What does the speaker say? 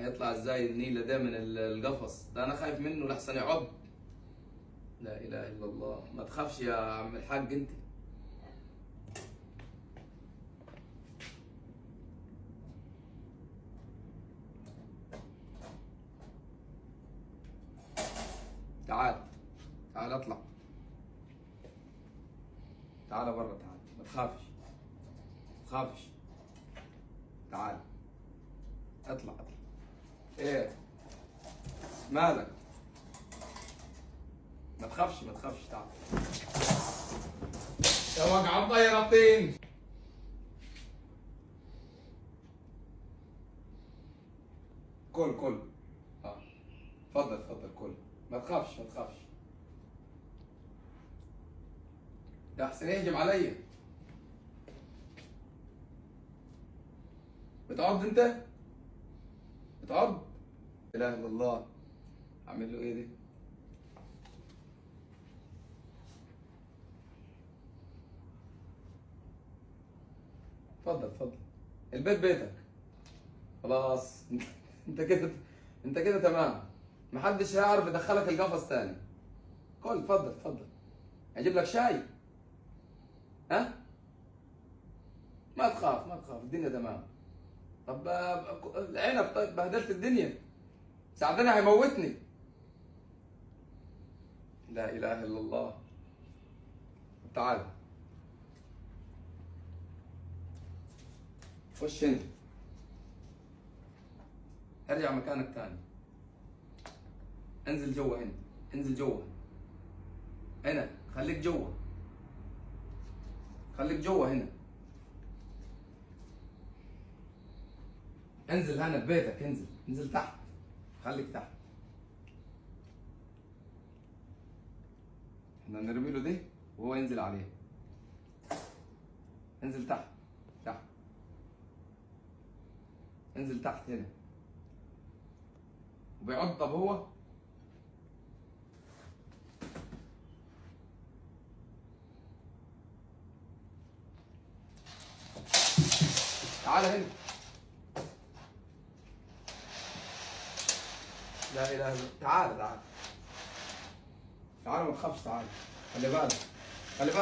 هيطلع ازاي النيلة ده من القفص ده؟ انا خايف منه لحسن يعض. لا اله الا الله. ما تخافش يا عم الحاج انت. تعال تعال اطلع. تعال بره تعال. ما تخافش ما تخافش. تعال اطلع اطلع. ايه مالك؟ ما تخافش ما تخافش. تعال يا وجع الضيرتين. كل كل. اه اتفضل اتفضل كل. ما تخافش ما تخافش. ده احسن يهجم عليا. بتعض انت؟ بتعض؟ لا اله الا الله. اعمل له ايه دي؟ اتفضل اتفضل. البيت بيتك. خلاص انت كده. انت كده تمام. محدش هيعرف يدخلك القفص تاني. كل اتفضل اتفضل. اجيب لك شاي؟ ها؟ ما تخاف ما تخاف الدنيا تمام. طب العنب طيب بهدلت الدنيا. سعدنا هيموتني. لا اله الا الله. تعال خش هنا. ارجع مكانك تاني. انزل جوا هنا. انزل جوا هنا. خليك جوا. خليك جوا هنا. انزل هنا ببيتك. انزل انزل تحت. خليك تحت. احنا نرمي له دي وهو ينزل عليه. انزل تحت تحت. انزل تحت هنا. وبيعض. طب هو تعال هنا. لا اله الا الله. تعال تعال تعال ما تخافش. تعال. خلي بالك. خلي بالك.